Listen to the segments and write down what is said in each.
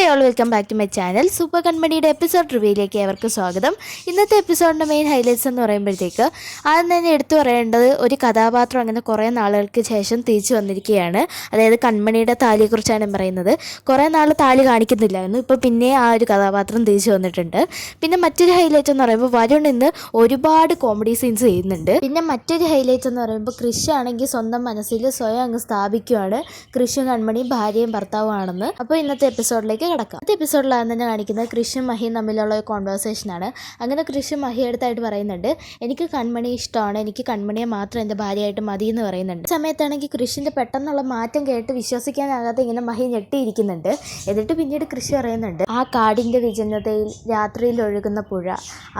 Hi all, welcome back to my channel. Super കൺമണിയുടെ episode റിവ്യൂയിലേക്ക് ഏവർക്ക് സ്വാഗതം. ഇന്നത്തെ എപ്പിസോഡിൻ്റെ മെയിൻ ഹൈലൈറ്റ്സ് എന്ന് പറയുമ്പോഴത്തേക്ക് ആദ്യം തന്നെ എടുത്തു പറയേണ്ടത് ഒരു കഥാപാത്രം അങ്ങനെ കുറേ നാളുകൾക്ക് ശേഷം തിരിച്ചു വന്നിരിക്കുകയാണ്. അതായത് കൺമണിയുടെ താലിയെക്കുറിച്ചാണ് പറയുന്നത്. കുറേ നാൾ താലി കാണിക്കുന്നില്ലായിരുന്നു, ഇപ്പോൾ പിന്നെ ആ ഒരു കഥാപാത്രം തിരിച്ചു വന്നിട്ടുണ്ട്. പിന്നെ മറ്റൊരു ഹൈലൈറ്റ് എന്ന് പറയുമ്പോൾ വരുൺ ഇന്ന് ഒരുപാട് കോമഡി സീൻസ് ചെയ്യുന്നുണ്ട്. പിന്നെ മറ്റൊരു ഹൈലൈറ്റ് എന്ന് പറയുമ്പോൾ കൃഷി ആണെങ്കിൽ സ്വന്തം മനസ്സിൽ സ്വയം അങ്ങ് സ്ഥാപിക്കുകയാണ് കൃഷിയും കൺമണിയും ഭാര്യയും ഭർത്താവുമാണെന്ന്. അപ്പോൾ ഇന്നത്തെ എപ്പിസോഡിലേക്ക് കിടക്കാം. അടുത്ത എപ്പിസോഡിലാണ് തന്നെ കാണിക്കുന്നത് കൃഷിയും മഹിയും തമ്മിലുള്ള ഒരു കോൺവെർസേഷനാണ്. അങ്ങനെ കൃഷി മഹി അടുത്തായിട്ട് പറയുന്നുണ്ട്, എനിക്ക് കൺമണി ഇഷ്ടമാണ്, എനിക്ക് കൺമണിയെ മാത്രം എൻ്റെ ഭാര്യയായിട്ട് മതി എന്ന് പറയുന്നുണ്ട്. സമയത്താണെങ്കിൽ കൃഷിൻ്റെ പെട്ടെന്നുള്ള മാറ്റം കേട്ട് വിശ്വസിക്കാനാകാതെ ഇങ്ങനെ മഹി ഞെട്ടിയിരിക്കുന്നുണ്ട്. എന്നിട്ട് പിന്നീട് കൃഷി പറയുന്നുണ്ട്, ആ കാടിൻ്റെ വിജനതയിൽ രാത്രിയിൽ ഒഴുകുന്ന പുഴ,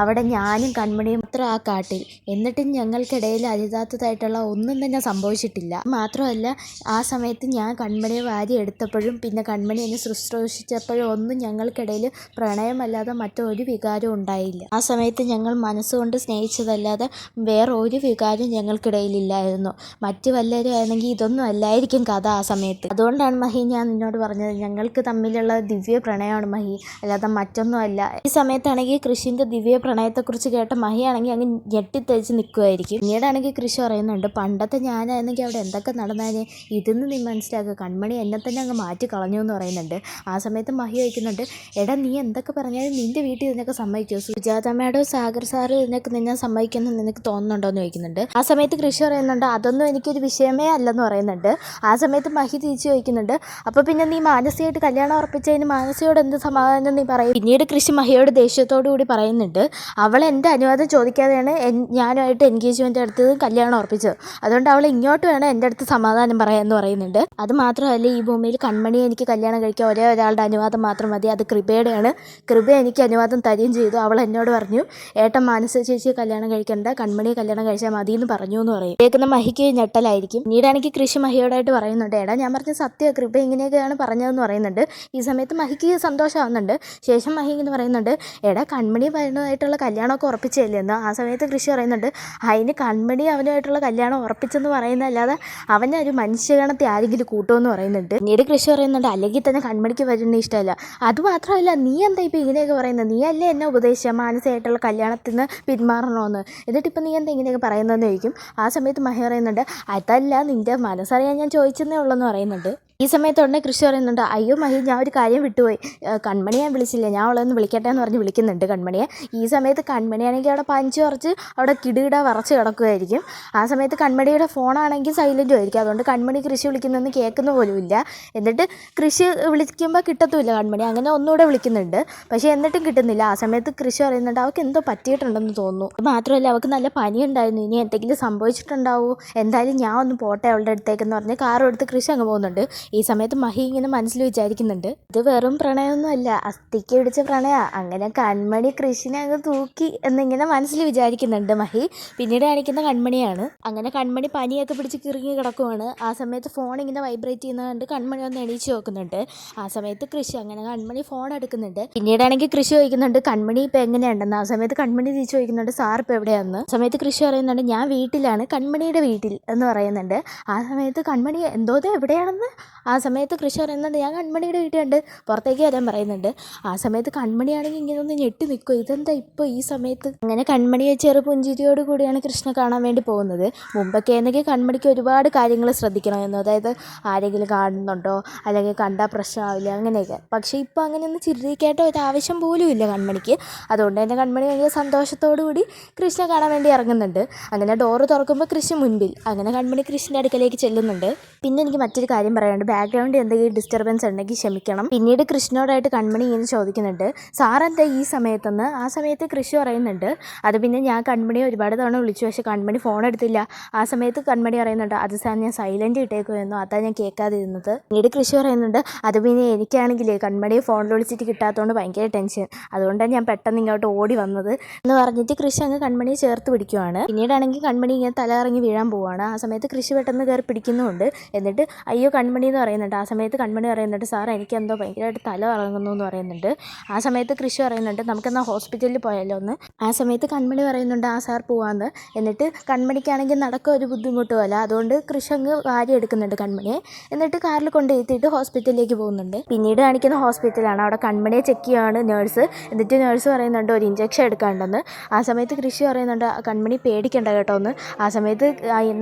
അവിടെ ഞാനും കൺമണിയും മാത്രം ആ കാട്ടിൽ, എന്നിട്ടും ഞങ്ങൾക്കിടയിൽ അരുതാത്തതായിട്ടുള്ള ഒന്നും തന്നെ സംഭവിച്ചിട്ടില്ല. മാത്രമല്ല ആ സമയത്ത് ഞാൻ കൺമണിയെ വാരി എടുത്തപ്പോഴും പിന്നെ കൺമണി എന്നെ ശുശ്രൂഷിച്ചപ്പോഴും ഒന്നും ഞങ്ങൾക്കിടയിൽ പ്രണയമല്ലാതെ മറ്റൊരു വികാരവും ഉണ്ടായില്ല. ആ സമയത്ത് ഞങ്ങൾ മനസ്സുകൊണ്ട് സ്നേഹിച്ചതല്ലാതെ വേറെ ഒരു വികാരവും ഞങ്ങൾക്കിടയിലില്ലായിരുന്നു. മറ്റു വല്ലവരും ആണെങ്കിൽ ഇതൊന്നും അല്ലായിരിക്കും കഥ ആ സമയത്ത്. അതുകൊണ്ടാണ് മഹി ഞാൻ നിന്നോട് പറഞ്ഞത്, ഞങ്ങൾക്ക് തമ്മിലുള്ള ദിവ്യ പ്രണയമാണ് മഹി, അല്ലാതെ മറ്റൊന്നും അല്ല. ഈ സമയത്താണെങ്കിൽ കൃഷിൻ്റെ ദിവ്യ പ്രണയത്തെക്കുറിച്ച് കേട്ട മഹിയാണെങ്കിൽ അങ്ങ് ഞെട്ടിത്തരിച്ച് നിൽക്കുമായിരിക്കും. പിന്നീടാണെങ്കിൽ കൃഷി പറയുന്നുണ്ട്, പണ്ടത്തെ ഞാനായിരുന്നെങ്കിൽ അവിടെ എന്തൊക്കെ നടന്നാലേ ഇതെന്ന് നീ മനസ്സിലാക്കുക, കൺമണി എന്നെ തന്നെ അങ്ങ് മാറ്റി കളഞ്ഞു എന്ന് പറയുന്നുണ്ട്. ആ സമയത്ത് മഹി ചോദിക്കുന്നുണ്ട്, എടാ നീ എന്തൊക്കെ പറഞ്ഞാലും നിൻ്റെ വീട്ടിൽ ഇതിനൊക്കെ സമ്മതിക്കുമോ? സുജാതമ്മയോടോ സാഗർ സാറ് ഇതിനൊക്കെ നിന്നെ സമ്മതിക്കുമെന്ന് നിനക്ക് തോന്നുന്നുണ്ടോ എന്ന് ചോദിക്കുന്നുണ്ട്. ആ സമയത്ത് കൃഷി പറയുന്നുണ്ട്, അതൊന്നും എനിക്കൊരു വിഷയമേ അല്ലെന്ന് പറയുന്നുണ്ട്. ആ സമയത്ത് മഹി തിരിച്ചു ചോദിക്കുന്നുണ്ട്, അപ്പോൾ പിന്നെ നീ മാനസികമായിട്ട് കല്യാണം ഉറപ്പിച്ചതിന് മാനസികയോട് എന്ത് സമാധാനം നീ പറയും? പിന്നീട് കൃഷി മഹിയോട് ദേഷ്യത്തോടു കൂടി പറയുന്നുണ്ട്, അവൾ എൻ്റെ അനുവാദം ചോദിക്കാതെയാണ് ഞാനുമായിട്ട് എൻഗേജ്മെൻ്റ് എടുത്തത്, കല്യാണം ഉറപ്പിച്ചത്, അതുകൊണ്ട് അവൾ ഇങ്ങോട്ട് വേണം എൻ്റെ അടുത്ത് സമാധാനം പറയാമെന്ന് പറയുന്നുണ്ട്. അത് മാത്രമല്ല ഈ ഭൂമിയിൽ കൺമണിയെ എനിക്ക് കല്യാണം കഴിക്കാൻ ഒരേ ഒരാളുടെ അനുവാദം മാത്രം മതി, അത് കൃപയുടെയാണ്. കൃപ എനിക്ക് അനുവാദം തരികയും ചെയ്തു. അവൾ എന്നോട് പറഞ്ഞു, ഏട്ടൻ മാനസ ചേച്ചിയെ കല്യാണം കഴിക്കേണ്ട, കൺമണിയെ കല്യാണം കഴിച്ചാൽ മതി എന്ന് പറഞ്ഞു എന്ന് പറയും. കേൾക്കുന്ന മഹിക്ക് ഞെട്ടലായിരിക്കും. പിന്നീടാണെങ്കിൽ കൃഷി മഹിയോടായിട്ട് പറയുന്നുണ്ട്, എടാ ഞാൻ പറഞ്ഞ സത്യം, കൃപ ഇങ്ങനെയൊക്കെയാണ് പറഞ്ഞതെന്ന് പറയുന്നുണ്ട്. ഈ സമയത്ത് മഹിക്ക് സന്തോഷമാകുന്നുണ്ട്. ശേഷം മഹി ഇങ്ങനെ പറയുന്നുണ്ട്, എടാ കൺമണി വരുന്നതായിട്ടുള്ള കല്യാണമൊക്കെ ഉറപ്പിച്ചില്ലെന്ന്. ആ സമയത്ത് കൃഷി പറയുന്നുണ്ട്, അതിന് കൺമണി അവനുമായിട്ടുള്ള കല്യാണം ഉറപ്പിച്ചെന്ന് പറയുന്നതല്ലാതെ അവനെ ഒരു മനുഷ്യഗണത്തെ ആരെങ്കിലും കൂട്ടുമെന്ന് പറയുന്നുണ്ട്. പിന്നീട് കൃഷി പറയുന്നുണ്ട്, അല്ലെങ്കിൽ തന്നെ കൺമണിക്ക് വരുന്ന ഇഷ്ടമല്ല. അതുമാത്രമല്ല നീ എന്താ ഇപ്പോൾ ഇങ്ങനെയൊക്കെ പറയുന്നത്, നീ അല്ലേ എന്നെ ഉപദേശിച്ച മാനസികമായിട്ടുള്ള കല്യാണത്തിൽ നിന്ന് പിന്മാറണമെന്ന്, എന്നിട്ടിപ്പോൾ നീ എന്താ ഇങ്ങനെയൊക്കെ പറയുന്നതെന്ന് ചോദിക്കും. ആ സമയത്ത് മഹി പറയുന്നുണ്ട്, അതല്ല നിൻ്റെ മനസ്സറിയാൻ ഞാൻ ചോദിച്ചെന്നേ ഉള്ളെന്ന് പറയുന്നുണ്ട്. ഈ സമയത്ത് ഉടനെ കൃഷി പറയുന്നുണ്ട്, അയ്യോ മഹി ഞാൻ ഒരു കാര്യം വിട്ടുപോയി, കൺമണിയെ വിളിച്ചില്ല, ഞാൻ അവളെ ഒന്ന് വിളിക്കട്ടെ എന്ന് പറഞ്ഞ് വിളിക്കുന്നുണ്ട് കൺമണിയെ. ഈ സമയത്ത് കൺമണിയാണെങ്കിൽ അവിടെ പഞ്ച് കുറച്ച് അവിടെ കിടുകിട വിറച്ച് കിടക്കുകയായിരിക്കും. ആ സമയത്ത് കൺമണിയുടെ ഫോണാണെങ്കിൽ സൈലൻറ്റും ആയിരിക്കും, അതുകൊണ്ട് കൺമണി കൃഷി വിളിക്കുന്നതെന്ന് കേൾക്കുന്ന പോലുമില്ല. എന്നിട്ട് കൃഷി വിളിക്കുമ്പോൾ കിട്ടത്തുമില്ല കൺമണി, അങ്ങനെ ഒന്നുകൂടെ വിളിക്കുന്നുണ്ട്, പക്ഷേ എന്നിട്ടും കിട്ടുന്നില്ല. ആ സമയത്ത് കൃഷി പറയുന്നുണ്ട്, അവൾക്ക് എന്തോ പറ്റിയിട്ടുണ്ടെന്ന് തോന്നുന്നു. അത് മാത്രമല്ല അവൾക്ക് നല്ല പനിയുണ്ടായിരുന്നു, ഇനി എന്തെങ്കിലും സംഭവിച്ചിട്ടുണ്ടാവുമോ, എന്തായാലും ഞാൻ ഒന്ന് പോട്ടെ അവളുടെ അടുത്തേക്കെന്ന് പറഞ്ഞ് കാറും എടുത്ത് കൃഷി അങ്ങ് പോകുന്നുണ്ട്. ഈ സമയത്ത് മഹി ഇങ്ങനെ മനസ്സിൽ വിചാരിക്കുന്നുണ്ട്, ഇത് വെറും പ്രണയമൊന്നുമല്ല, അസ്ഥിക്ക് പിടിച്ച പ്രണയമാണ്, അങ്ങനെ കൺമണി കൃഷിനെ അങ്ങ് തൂക്കി എന്നിങ്ങനെ മനസ്സിൽ വിചാരിക്കുന്നുണ്ട് മഹി. പിന്നീട് കാണിക്കുന്ന കൺമണിയാണ്. അങ്ങനെ കൺമണി പനിയൊക്കെ പിടിച്ച് കിറുങ്ങി കിടക്കുവാണ്. ആ സമയത്ത് ഫോൺ ഇങ്ങനെ വൈബ്രേറ്റ് ചെയ്യുന്നത് കൺമണി ഒന്ന് എണീച്ച് നോക്കുന്നുണ്ട്. ആ സമയത്ത് കൃഷി അങ്ങനെ കൺമണി ഫോൺ എടുക്കുന്നുണ്ട്. പിന്നീടാണെങ്കിൽ കൃഷി ചോദിക്കുന്നുണ്ട്, കൺമണി ഇപ്പോൾ എങ്ങനെയുണ്ടെന്ന്. ആ സമയത്ത് കൺമണി തിരിച്ച് ചോദിക്കുന്നുണ്ട്, സാർ ഇപ്പോൾ എവിടെയാണെന്ന്. ആ സമയത്ത് കൃഷി പറയുന്നുണ്ട്, ഞാൻ വീട്ടിലാണ്, കൺമണിയുടെ വീട്ടിൽ എന്ന് പറയുന്നുണ്ട്. ആ സമയത്ത് കൺമണി എന്തോത് എവിടെയാണെന്ന്. ആ സമയത്ത് കൃഷി പറയുന്നുണ്ട്, ഞാൻ കൺമണിയുടെ വീട്ടിലുണ്ട്, പുറത്തേക്ക് വരാൻ പറയുന്നുണ്ട്. ആ സമയത്ത് കൺമണിയാണെങ്കിൽ ഇങ്ങനെ ഒന്ന് ഞെട്ടി നിൽക്കും, ഇതെന്താ ഇപ്പോൾ ഈ സമയത്ത്. അങ്ങനെ കൺമണിയെ ചെറുപുഞ്ചിരിയോട് കൂടിയാണ് കൃഷ്ണ കാണാൻ വേണ്ടി പോകുന്നത്. മുമ്പൊക്കെ ആണെങ്കിൽ കൺമണിക്ക് ഒരുപാട് കാര്യങ്ങൾ ശ്രദ്ധിക്കണമായിരുന്നു, അതായത് ആരെങ്കിലും കാണുന്നുണ്ടോ അല്ലെങ്കിൽ കണ്ടാൽ പ്രശ്നമാവില്ല അങ്ങനെയൊക്കെ. പക്ഷേ ഇപ്പോൾ അങ്ങനെയൊന്നും ചിരിക്കേണ്ട ഒരു ആവശ്യം പോലും ഇല്ല കൺമണിക്ക്. അതുകൊണ്ട് തന്നെ കൺമണി ഭയങ്കര സന്തോഷത്തോടു കൂടി കൃഷ്ണ കാണാൻ വേണ്ടി ഇറങ്ങുന്നുണ്ട്. അങ്ങനെ ഡോറ് തുറക്കുമ്പോൾ കൃഷി മുൻപിൽ. അങ്ങനെ കൺമണി കൃഷ്ണൻ്റെ അടുക്കലേക്ക് ചെല്ലുന്നുണ്ട്. പിന്നെ എനിക്ക് മറ്റൊരു കാര്യം പറയാനുണ്ട്, ബാക്ക്ഗ്രൗണ്ടിൽ എന്തെങ്കിലും ഡിസ്റ്റർബൻസ് ഉണ്ടെങ്കിൽ ക്ഷമിക്കണം. പിന്നീട് കൃഷ്ണനോടായിട്ട് കൺമണി ഇങ്ങനെ ചോദിക്കുന്നുണ്ട്, സാറെന്താ ഈ സമയത്തെന്ന്. ആ സമയത്ത് കൃഷി പറയുന്നുണ്ട്, അത് പിന്നെ ഞാൻ കൺമണിയെ ഒരുപാട് തവണ വിളിച്ചു, പക്ഷേ കൺമണി ഫോൺ എടുത്തില്ല. ആ സമയത്ത് കൺമണി പറയുന്നുണ്ട്, അത് സാർ ഞാൻ സൈലൻറ്റ് ഇട്ടേക്കുമായിരുന്നു, അതാണ് ഞാൻ കേൾക്കാതിരുന്നത്. പിന്നീട് കൃഷി പറയുന്നുണ്ട്, അത് പിന്നെ എനിക്കാണെങ്കിലേ കൺമണിയെ ഫോണിൽ വിളിച്ചിട്ട് കിട്ടാത്തതുകൊണ്ട് ഭയങ്കര ടെൻഷൻ, അതുകൊണ്ടാണ് ഞാൻ പെട്ടെന്ന് ഇങ്ങോട്ട് ഓടി വന്നത് എന്ന് പറഞ്ഞിട്ട് കൃഷി അങ്ങ് കൺമണിയെ ചേർത്ത് പിടിക്കുവാണ്. പിന്നീടാണെങ്കിൽ കൺമണി ഇങ്ങനെ തല ഇറങ്ങി വീഴാൻ പോവുകയാണ്. ആ സമയത്ത് കൃഷി പെട്ടെന്ന് കയറി പിടിക്കുന്നുമുണ്ട്. എന്നിട്ട് അയ്യോ കൺമണി എന്ന് പറയുന്നുണ്ട്. ആ സമയത്ത് കൺമണി പറയുന്നുണ്ട്, സാർ എനിക്കെന്തോ ഭയങ്കരമായിട്ട് തല ഇറങ്ങുന്നു എന്ന് പറയുന്നുണ്ട്. ആ സമയത്ത് കൃഷി പറയുന്നുണ്ട്, നമുക്കെന്നാൽ ഹോസ്പിറ്റലിൽ പോയാലോ എന്ന്. ആ സമയത്ത് കൺമണി പറയുന്നുണ്ട്, ആ സാർ പോവാമെന്ന്. എന്നിട്ട് കൺമണിക്കാണെങ്കിൽ നടക്കാൻ ഒരു ബുദ്ധിമുട്ടുമല്ല, അതുകൊണ്ട് കൃഷി അങ്ങ് വാരി എടുക്കുന്നുണ്ട് കൺമണിയെ. എന്നിട്ട് കാറിൽ കൊണ്ടുപോയിട്ട് ഹോസ്പിറ്റലിലേക്ക് പോകുന്നുണ്ട്. പിന്നീട് കാണിക്കുന്ന ഹോസ്പിറ്റലാണ്. അവിടെ കൺമണിയെ ചെക്ക് ചെയ്യുകയാണ് നേഴ്സ്. എന്നിട്ട് നേഴ്സ് പറയുന്നുണ്ട് ഒരു ഇഞ്ചക്ഷൻ എടുക്കാണ്ടെന്ന്. ആ സമയത്ത് കൃഷി പറയുന്നുണ്ട് കൺമണി പേടിക്കണ്ട കേട്ടോ എന്ന്. ആ സമയത്ത്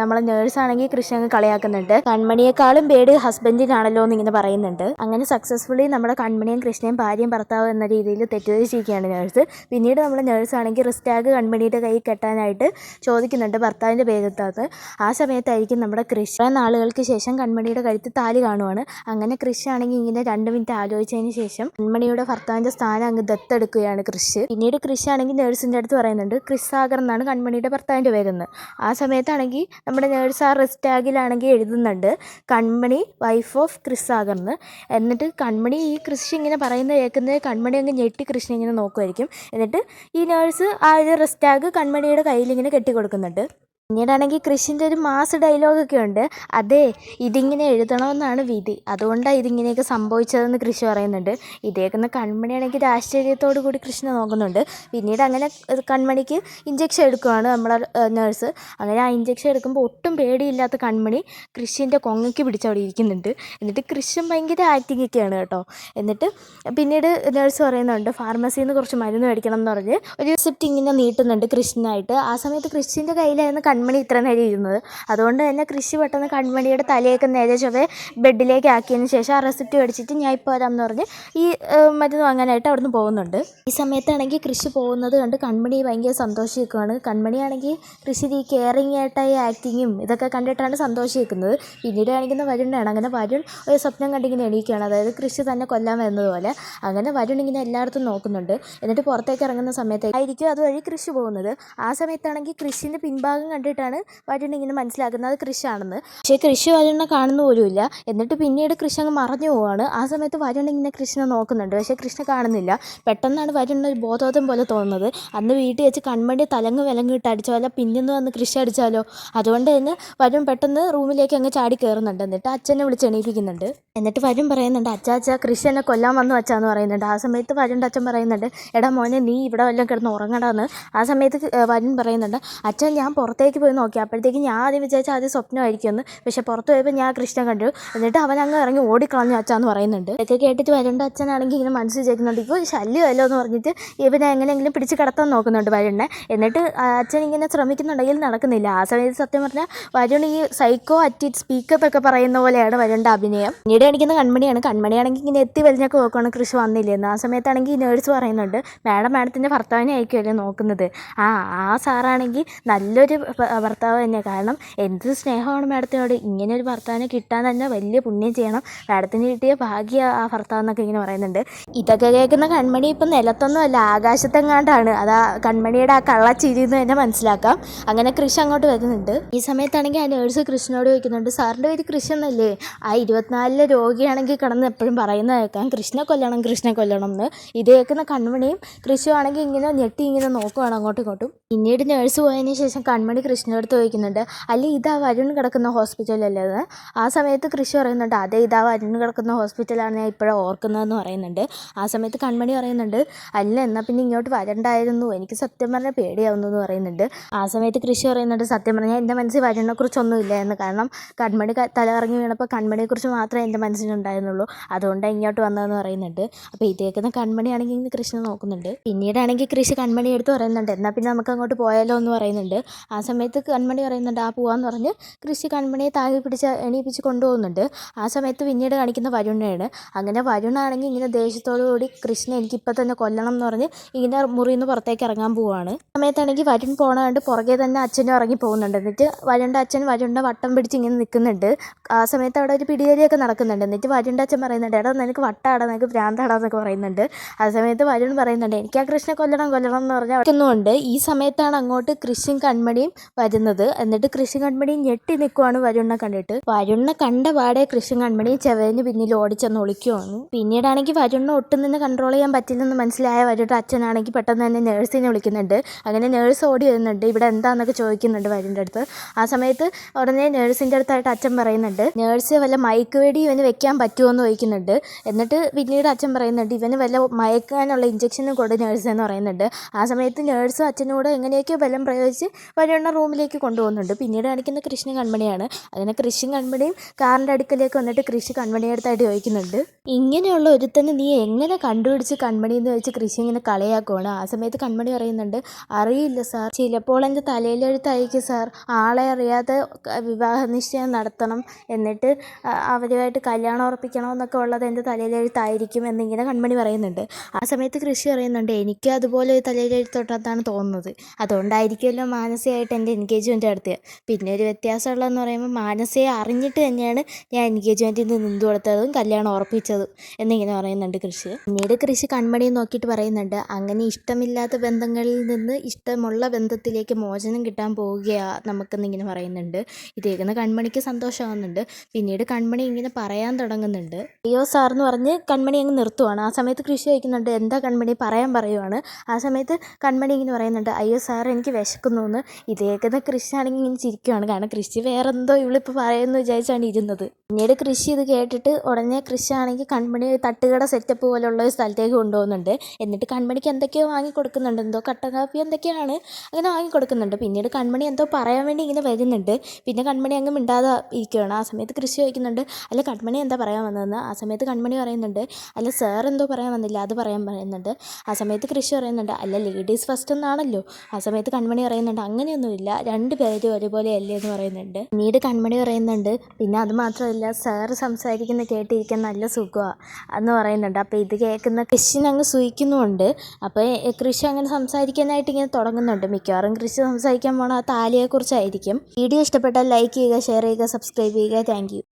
നമ്മളെ നേഴ്സാണെങ്കിൽ കൃഷി അങ്ങ് കളിയാക്കുന്നുണ്ട്. കൺമണിയെക്കാളും പേടി ഹസ്ബൻഡിനാണല്ലോ എന്ന് ഇങ്ങനെ പറയുന്നുണ്ട്. അങ്ങനെ സക്സസ്ഫുള്ളി നമ്മുടെ കൺമണിയും കൃഷ്ണയും ഭാര്യയും ഭർത്താവ് എന്ന രീതിയിൽ തെറ്റിദ്ധരിച്ചിരിക്കുകയാണ് നേഴ്സ്. പിന്നീട് നമ്മൾ നേഴ്സാണെങ്കിൽ റിസ്റ്റാഗ് കൺമണിയുടെ കൈ കെട്ടാനായിട്ട് ചോദിക്കുന്നുണ്ട് ഭർത്താവിൻ്റെ പേരെത്താത്ത്. ആ സമയത്തായിരിക്കും നമ്മുടെ കൃഷി നാളുകൾക്ക് ശേഷം കൺമണിയുടെ കഴുത്തിൽ താലി കാണുവാണ്. അങ്ങനെ കൃഷി ആണെങ്കിൽ ഇങ്ങനെ 2 മിനിറ്റ് ആലോചിച്ചതിന് ശേഷം കൺമണിയുടെ ഭർത്താവിൻ്റെ സ്ഥാനം അങ്ങ് ദത്തെടുക്കുകയാണ് കൃഷി. പിന്നീട് കൃഷി ആണെങ്കിൽ നേഴ്സിൻ്റെ അടുത്ത് പറയുന്നുണ്ട് ക്രിസ് സാഗർ എന്നാണ് കൺമണിയുടെ ഭർത്താവിൻ്റെ പേരെന്ന്. ആ സമയത്താണെങ്കിൽ നമ്മുടെ നേഴ്സ് ആ റിസ്റ്റാഗിലാണെങ്കിൽ എഴുതുന്നുണ്ട് കൺമണി വൈഫ് ഓഫ് ക്രിസ് സാഗർ എന്ന്. എന്നിട്ട് കൺമണി ഈ കൃഷി ഇങ്ങനെ പറയുന്നത് കേൾക്കുന്നത് കൺമണി അങ്ങ് ഞെട്ടി കൃഷ്ണ ഇങ്ങനെ നോക്കുമായിരിക്കും. എന്നിട്ട് ഈ നേഴ്സ് ആ ഒരു റിസ്റ്റാഗ് കൺമണിയുടെ കയ്യിൽ ഇങ്ങനെ കെട്ടിക്കൊടുക്കുന്നുണ്ട്. പിന്നീടാണെങ്കിൽ കൃഷിൻ്റെ ഒരു മാസ് ഡയലോഗൊക്കെ ഉണ്ട്. അതെ, ഇതിങ്ങനെ എഴുതണമെന്നാണ് വിധി, അതുകൊണ്ടാണ് ഇതിങ്ങനെയൊക്കെ സംഭവിച്ചതെന്ന് കൃഷി പറയുന്നുണ്ട്. ഇതേക്കുന്ന കൺമണിയാണെങ്കിൽ ആശ്ചര്യത്തോടു കൂടി കൃഷ്ണ നോക്കുന്നുണ്ട്. പിന്നീട് അങ്ങനെ കൺമണിക്ക് ഇഞ്ചക്ഷൻ എടുക്കുകയാണ് നമ്മളെ നേഴ്സ്. അങ്ങനെ ആ ഇഞ്ചക്ഷൻ എടുക്കുമ്പോൾ ഒട്ടും പേടിയില്ലാത്ത കൺമണി കൃഷിൻ്റെ കൊങ്ങയ്ക്ക് പിടിച്ചവിടെ ഇരിക്കുന്നുണ്ട്. എന്നിട്ട് കൃഷ്ണൻ ഭയങ്കര ആക്ടിങ് ഒക്കെയാണ് കേട്ടോ. എന്നിട്ട് പിന്നീട് നേഴ്സ് പറയുന്നുണ്ട് ഫാർമസിയിൽ നിന്ന് കുറച്ച് മരുന്ന് മേടിക്കണം എന്ന് പറഞ്ഞ് ഒരു റിസിപ്റ്റ് ഇങ്ങനെ നീട്ടുന്നുണ്ട് കൃഷ്ണനായിട്ട്. ആ സമയത്ത് കൃഷിൻ്റെ കയ്യിലായിരുന്നു കൺമണി ഇത്ര നേരം ഇരുന്നത്. അതുകൊണ്ട് തന്നെ കൃഷി പെട്ടെന്ന് കൺമണിയുടെ തലയൊക്കെ നേരെ ചൊവ്വേ ബെഡിലേക്ക് ആക്കിയതിന് ശേഷം ആ റെസിപ്റ്റ് മേടിച്ചിട്ട് ഞാൻ ഇപ്പോൾ വരാമെന്ന് പറഞ്ഞ് ഈ മരുന്ന് വാങ്ങാനായിട്ട് അവിടുന്ന് പോകുന്നുണ്ട്. ഈ സമയത്താണെങ്കിൽ കൃഷി പോകുന്നത് കണ്ട് കൺമണി ഭയങ്കര സന്തോഷിക്കുകയാണ്. കൺമണിയാണെങ്കിൽ കൃഷി ഈ കെയറിങ് ആയിട്ടായി ആക്ടിങ്ങും ഇതൊക്കെ കണ്ടിട്ടാണ് സന്തോഷിക്കുന്നത്. പിന്നീട് കാണിക്കുന്ന വരുണാണ്. അങ്ങനെ വരുൺ ഒരു സ്വപ്നം കണ്ടിങ്ങനെ എണീക്കുകയാണ്, അതായത് കൃഷി തന്നെ കൊല്ലാൻ വരുന്നത് പോലെ. അങ്ങനെ വരുൺ ഇങ്ങനെ എല്ലായിടത്തും നോക്കുന്നുണ്ട്. എന്നിട്ട് പുറത്തേക്ക് ഇറങ്ങുന്ന സമയത്തായിരിക്കും അതുവഴി കൃഷി പോകുന്നത്. ആ സമയത്താണെങ്കിൽ കൃഷിൻ്റെ പിൻഭാഗം കണ്ടിട്ടാണ് വരുൺ ഇങ്ങനെ മനസ്സിലാക്കുന്നത് കൃഷിയാണെന്ന്. പക്ഷേ കൃഷി വരുണിനെ കാണുന്ന പോലുമില്ല. എന്നിട്ട് പിന്നീട് കൃഷി അങ്ങ് മറഞ്ഞു പോവുകയാണ്. ആ സമയത്ത് വരുൺ ഇങ്ങനെ കൃഷ്ണനെ നോക്കുന്നുണ്ട്, പക്ഷേ കൃഷ്ണ കാണുന്നില്ല. പെട്ടെന്നാണ് വരുണിന് ഒരു ബോധോദയം പോലെ തോന്നുന്നത്. അന്ന് വീട്ടിൽ വെച്ച് കൺമണി തലങ്ങ് വിലങ്ങിട്ട് അടിച്ച പോലെ പിന്നിന്ന് വന്ന് കൃഷി അടിച്ചാലോ. അതുകൊണ്ട് തന്നെ വരുൺ പെട്ടെന്ന് റൂമിലേക്ക് അങ്ങ് ചാടി കയറുന്നുണ്ട്. എന്നിട്ട് അച്ഛനെ വിളിച്ച് എണീപ്പിക്കുന്നുണ്ട്. എന്നിട്ട് വരുൺ പറയുന്നുണ്ട് അച്ഛാ കൃഷി എന്നെ കൊല്ലാൻ വന്നു അച്ഛാന്ന് പറയുന്നുണ്ട്. ആ സമയത്ത് വരുണിൻ്റെ അച്ഛൻ പറയുന്നുണ്ട് എടാ മോനെ നീ ഇവിടെ വല്ലതും കിടന്ന് ഉറങ്ങടാന്ന്. ആ സമയത്ത് വരുൺ പറയുന്നുണ്ട് അച്ഛൻ ഞാൻ പുറത്തേക്ക് പോയി നോക്കി, അപ്പോഴത്തേക്ക് ഞാൻ ആദ്യം വിചാരിച്ചാൽ ആദ്യം സ്വപ്നമായിരിക്കുമെന്ന്. പക്ഷേ പുറത്ത് പോയപ്പോൾ ഞാൻ കൃഷ്ണൻ കണ്ടു. എന്നിട്ട് അവൻ അങ്ങ് ഇറങ്ങി ഓടിക്കളഞ്ഞു അച്ഛാന്ന് പറയുന്നുണ്ട്. ഇതൊക്കെ കേട്ടിട്ട് വരുണ്ട അച്ഛനാണെങ്കിൽ ഇങ്ങനെ മനസ്സ് വിചാരിക്കുന്നുണ്ട് ഇപ്പോൾ ശല്യമല്ലോ എന്ന് പറഞ്ഞിട്ട് ഇവനെ എങ്ങനെയെങ്കിലും പിടിച്ച് കിടത്താൻ നോക്കുന്നുണ്ട് വരുണിനെ. എന്നിട്ട് അച്ഛൻ ഇങ്ങനെ ശ്രമിക്കുന്നുണ്ടെങ്കിൽ നടക്കുന്നില്ല. ആ സമയത്ത് സത്യം പറഞ്ഞാൽ വരുൺ ഈ സൈക്കോ അറ്റ് സ്പീക്കറൊക്കെ പറയുന്ന പോലെയാണ് വരുണിൻ്റെ അഭിനയം. പിന്നീട് കാണിക്കുന്ന കൺമണിയാണെങ്കിൽ ഇങ്ങനെ എത്തി വലിഞ്ഞൊക്കെ നോക്കുകയാണ് കൃഷി വന്നില്ലെന്ന്. ആ സമയത്താണെങ്കിൽ ഈ നേഴ്സ് പറയുന്നുണ്ട് മാഡത്തിൻ്റെ ഭർത്താവിനെ ആയിരിക്കുമല്ലേ നോക്കുന്നത്. ആ സാറാണെങ്കിൽ നല്ലൊരു ഭർത്താവ് തന്നെ. കാരണം എന്ത് സ്നേഹമാണ് മാഡത്തിനോട്. ഇങ്ങനെ ഒരു ഭർത്താവിനെ കിട്ടാൻ തന്നെ വലിയ പുണ്യം ചെയ്യണം. മാഡത്തിന് കിട്ടിയ ഭാഗ്യ ആ ഭർത്താവ് എന്നൊക്കെ ഇങ്ങനെ പറയുന്നുണ്ട്. ഇതൊക്കെ കേൾക്കുന്ന കൺമണി ഇപ്പം നിലത്തൊന്നുമല്ല ആകാശത്തെങ്ങാണ്ടാണ്. അതാ കൺമണിയുടെ ആ കള്ളച്ചിരി എന്ന് തന്നെ മനസ്സിലാക്കാം. അങ്ങനെ കൃഷി അങ്ങോട്ട് വരുന്നുണ്ട്. ഈ സമയത്താണെങ്കിൽ ആ നേഴ്സ് കൃഷ്ണനോട് ചോദിക്കുന്നുണ്ട് സാറിൻ്റെ പേര് കൃഷി എന്നല്ലേ. ആ 24 രോഗിയാണെങ്കിൽ കിടന്ന് എപ്പോഴും പറയുന്നത് കേൾക്കാം കൃഷ്ണനെ കൊല്ലണം എന്ന്. ഇത് കേൾക്കുന്ന കൺമണിയും കൃഷിയാണെങ്കിൽ ഇങ്ങനെ ഞെട്ടി ഇങ്ങനെ നോക്കുവാണ് അങ്ങോട്ടും ഇങ്ങോട്ടും. പിന്നീട് നേഴ്സ് പോയതിന് ശേഷം കൺമണി കൃഷ്ണയുടെ അടുത്ത് ചോദിക്കുന്നുണ്ട് അല്ല ഇതാ വരുൺ കിടക്കുന്ന ഹോസ്പിറ്റലല്ലേ എന്ന്. ആ സമയത്ത് കൃഷി പറയുന്നുണ്ട് അതെ ഇതാ വരുൺ കിടക്കുന്ന ഹോസ്പിറ്റലാണ് ഞാൻ ഇപ്പോഴാണ് ഓർക്കുന്നതെന്ന് പറയുന്നുണ്ട്. ആ സമയത്ത് കൺമണി പറയുന്നുണ്ട് അല്ല എന്നാൽ പിന്നെ ഇങ്ങോട്ട് വരണ്ടായിരുന്നു, എനിക്ക് സത്യം പറഞ്ഞാൽ പേടിയാവുന്നു എന്ന് പറയുന്നുണ്ട്. ആ സമയത്ത് കൃഷി പറയുന്നുണ്ട് സത്യം പറഞ്ഞാൽ എൻ്റെ മനസ്സിൽ വരുണിനെ കുറിച്ചൊന്നും ഇല്ലായിരുന്നു. കാരണം കൺമണി തലകറങ്ങി വീണപ്പോൾ കൺമണിയെക്കുറിച്ച് മാത്രമേ എൻ്റെ മനസ്സിലുണ്ടായിരുന്നുള്ളൂ, അതുകൊണ്ടാണ് ഇങ്ങോട്ട് വന്നതെന്ന് പറയുന്നുണ്ട്. അപ്പോൾ ഇതേക്കുന്ന കൺമണിയാണെങ്കിൽ ഇങ്ങനെ കൃഷ്ണ നോക്കുന്നുണ്ട്. പിന്നീടാണെങ്കിൽ കൃഷി കൺമണി എടുത്ത് പറയുന്നുണ്ട് എന്നാൽ പിന്നെ നമുക്ക് അങ്ങോട്ട് പോയാലോ എന്ന് പറയുന്നുണ്ട്. ആ സമയത്ത് കൺമണി പറയുന്നുണ്ട് ആ പോവാന്ന് പറഞ്ഞ് കൃഷി കൺമണിയെ താങ്ങി പിടിച്ച് എണീപ്പിച്ച് കൊണ്ടുപോകുന്നുണ്ട്. ആ സമയത്ത് പിന്നീട് കാണിക്കുന്ന വരുണാണ്. അങ്ങനെ വരുണാണെങ്കിൽ ഇങ്ങനെ ദേഷ്യത്തോടു കൂടി കൃഷ്ണ എനിക്കിപ്പോൾ തന്നെ കൊല്ലണം എന്ന് പറഞ്ഞ് ഇങ്ങനെ മുറിയിൽ നിന്ന് പുറത്തേക്ക് ഇറങ്ങാൻ പോവുകയാണ്. ആ സമയത്താണെങ്കിൽ വരുൺ പോണതുകൊണ്ട് പുറകെ തന്നെ അച്ഛനും ഇറങ്ങി പോകുന്നുണ്ട്. എന്നിട്ട് വരുണിൻ്റെ അച്ഛൻ വരുണിൻ്റെ വട്ടം പിടിച്ച് ഇങ്ങനെ നിൽക്കുന്നുണ്ട്. ആ സമയത്ത് അവിടെ ഒരു പിടിയേരിയൊക്കെ നടക്കുന്നുണ്ട്. എന്നിട്ട് വരുണിൻ്റെ അച്ഛൻ പറയുന്നുണ്ട് എടാ നിനക്ക് വട്ടാടാ നിനക്ക് ഭ്രാന്താടാന്നൊക്കെ പറയുന്നുണ്ട്. ആ സമയത്ത് വരുൺ പറയുന്നുണ്ട് എനിക്ക് ആ കൃഷ്ണനെ കൊല്ലണം എന്ന് പറഞ്ഞാൽ വയ്ക്കുന്നുണ്ട്. ഈ സമയത്താണ് അങ്ങോട്ട് കൃഷിയും കൺമണിയും വരുന്നത്. എന്നിട്ട് കൃഷി കൺമണിയും ഞെട്ടി നിൽക്കുവാണ് വരുണിനെ കണ്ടിട്ട്. വരുണിനെ കണ്ട പാടെ കൃഷി കൺമണിയും ചെവന് പിന്നിൽ ഓടിച്ചെന്ന് ഒളിക്കുവാണ്. പിന്നീടാണെങ്കിൽ വരുണിനെ ഒട്ടും നിന്ന് കൺട്രോൾ ചെയ്യാൻ പറ്റില്ലെന്ന് മനസ്സിലായ വരുണിൻ്റെ അച്ഛനാണെങ്കിൽ പെട്ടെന്ന് തന്നെ നേഴ്സിനെ വിളിക്കുന്നുണ്ട്. അങ്ങനെ നേഴ്സ് ഓടി വരുന്നുണ്ട്. ഇവിടെ എന്താണെന്നൊക്കെ ചോദിക്കുന്നുണ്ട് വരുണിൻ്റെ അടുത്ത്. ആ സമയത്ത് ഉടനെ നേഴ്സിൻ്റെ അടുത്തായിട്ട് അച്ഛൻ പറയുന്നുണ്ട് നേഴ്സ് വല്ല മയക്ക് വെടി ഇവന് വെക്കാൻ പറ്റുമോ എന്ന് ചോദിക്കുന്നുണ്ട്. എന്നിട്ട് പിന്നീട് അച്ഛൻ പറയുന്നുണ്ട് ഇവന് വല്ല മയക്കാനുള്ള ഇഞ്ചക്ഷനും കൊടു നേഴ്സ് എന്ന് പറയുന്നുണ്ട്. ആ സമയത്ത് നേഴ്സും അച്ഛനോട് എങ്ങനെയൊക്കെയോ ബലം പ്രയോഗിച്ച് വരുണിനെ റൂമിലേക്ക് കൊണ്ടുപോകുന്നുണ്ട്. പിന്നീട് കാണിക്കുന്ന കൃഷിയും കൺമണിയാണ്. അങ്ങനെ കൃഷിയും കൺമണിയും കാറിൻ്റെ അടുക്കലേക്ക് വന്നിട്ട് കൃഷി കൺമണിയടുത്തായിട്ട് ചോദിക്കുന്നുണ്ട്, ഇങ്ങനെയുള്ള ഒരുത്തന്നെ നീ എങ്ങനെ കണ്ടുപിടിച്ച് കൺമണി എന്ന് വെച്ച് കൃഷി ഇങ്ങനെ കളയാക്കുവാണ്. ആ സമയത്ത് കൺമണി പറയുന്നുണ്ട്, അറിയില്ല സാർ, ചിലപ്പോൾ എൻ്റെ തലയിലെഴുത്തായിരിക്കും സാർ. ആളെ അറിയാതെ വിവാഹ നിശ്ചയം നടത്തണം, എന്നിട്ട് അവരുമായിട്ട് കല്യാണം ഉറപ്പിക്കണമെന്നൊക്കെ ഉള്ളത് എൻ്റെ തലയിലെഴുത്തായിരിക്കും എന്നിങ്ങനെ കൺമണി പറയുന്നുണ്ട്. ആ സമയത്ത് കൃഷി പറയുന്നുണ്ട്, എനിക്ക് അതുപോലെ തലയിലെഴുത്തോട്ടാണ് തോന്നുന്നത്, അതുകൊണ്ടായിരിക്കുമല്ലോ മാനസികമായിട്ട് എൻ്റെ എൻഗേജ്മെൻറ്റ് നടത്തിയത്. പിന്നെ ഒരു വ്യത്യാസമുള്ളതെന്ന് പറയുമ്പോൾ മാനസയെ അറിഞ്ഞിട്ട് തന്നെയാണ് ഞാൻ എൻഗേജ്മെൻറ്റിൽ നിന്ന് നിന്നു കൊടുത്തതും കല്യാണം ഉറപ്പിച്ചതും എന്നിങ്ങനെ പറയുന്നുണ്ട് കൃഷി. പിന്നീട് കൃഷി കൺമണിയെ നോക്കിയിട്ട് പറയുന്നുണ്ട്, അങ്ങനെ ഇഷ്ടമില്ലാത്ത ബന്ധങ്ങളിൽ നിന്ന് ഇഷ്ടമുള്ള ബന്ധത്തിലേക്ക് മോചനം കിട്ടാൻ പോവുകയാണ് നമുക്കെന്നിങ്ങനെ പറയുന്നുണ്ട്. ഇത് കേൾക്കുന്ന കൺമണിക്ക് സന്തോഷമാകുന്നുണ്ട്. പിന്നീട് കൺമണി ഇങ്ങനെ പറയാൻ തുടങ്ങുന്നുണ്ട്, അയ്യോ സാർ എന്ന് പറഞ്ഞ് കൺമണി അങ്ങ് നിർത്തുവാണ്. ആ സമയത്ത് കൃഷി ചോദിക്കുന്നുണ്ട്, എന്താ കൺമണി പറയുവാണ്. ആ സമയത്ത് കൺമണി ഇങ്ങനെ പറയുന്നുണ്ട്, അയ്യോ സാർ എനിക്ക് വിശക്കുന്നു എന്ന്. ഇത് കേൾക്കുന്ന കൃഷി ആണെങ്കിൽ ഇങ്ങനെ ചിരിക്കുവാണ്. കാരണം കൃഷി വേറെന്തോ ഇവളിപ്പോൾ പറയുമെന്ന് വിചാരിച്ചാണ് ഇരുന്നത്. പിന്നീട് കൃഷി ഇത് കേട്ടിട്ട് ഉടനെ കൃഷി ആണെങ്കിൽ കൺമണി തട്ടുകട സെറ്റപ്പ് പോലുള്ള ഒരു സ്ഥലത്തേക്ക് കൊണ്ടുപോകുന്നുണ്ട്. എന്നിട്ട് കൺമണിക്ക് എന്തൊക്കെയോ വാങ്ങിക്കൊടുക്കുന്നുണ്ട്, എന്തോ കട്ടൻ കാപ്പി എന്തൊക്കെയാണ് അങ്ങനെ വാങ്ങിക്കൊടുക്കുന്നുണ്ട്. പിന്നീട് കൺമണി എന്തോ പറയാൻ വേണ്ടി ഇങ്ങനെ വരുന്നുണ്ട്. പിന്നെ കൺമണി അങ്ങ് മിണ്ടാതെ ഇരിക്കുകയാണ്. ആ സമയത്ത് കൃഷി ചോദിക്കുന്നുണ്ട്, അല്ല കൺമണി എന്താ പറയാൻ വന്നതെന്ന്. ആ സമയത്ത് കൺമണി പറയുന്നുണ്ട്, അല്ല സാർ എന്തോ പറയാൻ വന്നില്ല, അത് പറയാൻ പറയുന്നുണ്ട്. ആ സമയത്ത് കൃഷി പറയുന്നുണ്ട്, അല്ല ലേഡീസ് ഫസ്റ്റ് എന്നാണല്ലോ. ആ സമയത്ത് കൺമണി പറയുന്നുണ്ട്, അങ്ങനെയൊന്നുമില്ല, രണ്ടുപേരും ഒരുപോലെ അല്ലേ എന്ന് പറയുന്നുണ്ട്. പിന്നീട് കൺമണി പറയുന്നുണ്ട്, പിന്നെ അത് മാത്രമല്ല സാറ് സംസാരിക്കുന്ന കേട്ടിരിക്കാൻ നല്ല സുഖമാണ് എന്ന് പറയുന്നുണ്ട്. അപ്പോൾ ഇത് കേൾക്കുന്ന കൃഷിനെ അങ്ങ് സൂഹിക്കുന്നുമുണ്ട്. അപ്പോൾ കൃഷി അങ്ങനെ സംസാരിക്കാനായിട്ട് ഇങ്ങനെ തുടങ്ങുന്നുണ്ട്. മിക്കവാറും കൃഷി സംസാരിക്കാൻ പോണ ആ താലിയെക്കുറിച്ചായിരിക്കും. വീഡിയോ ഇഷ്ടപ്പെട്ടാൽ ലൈക്ക് ചെയ്യുക, ഷെയർ ചെയ്യുക, സബ്സ്ക്രൈബ് ചെയ്യുക. Thank you.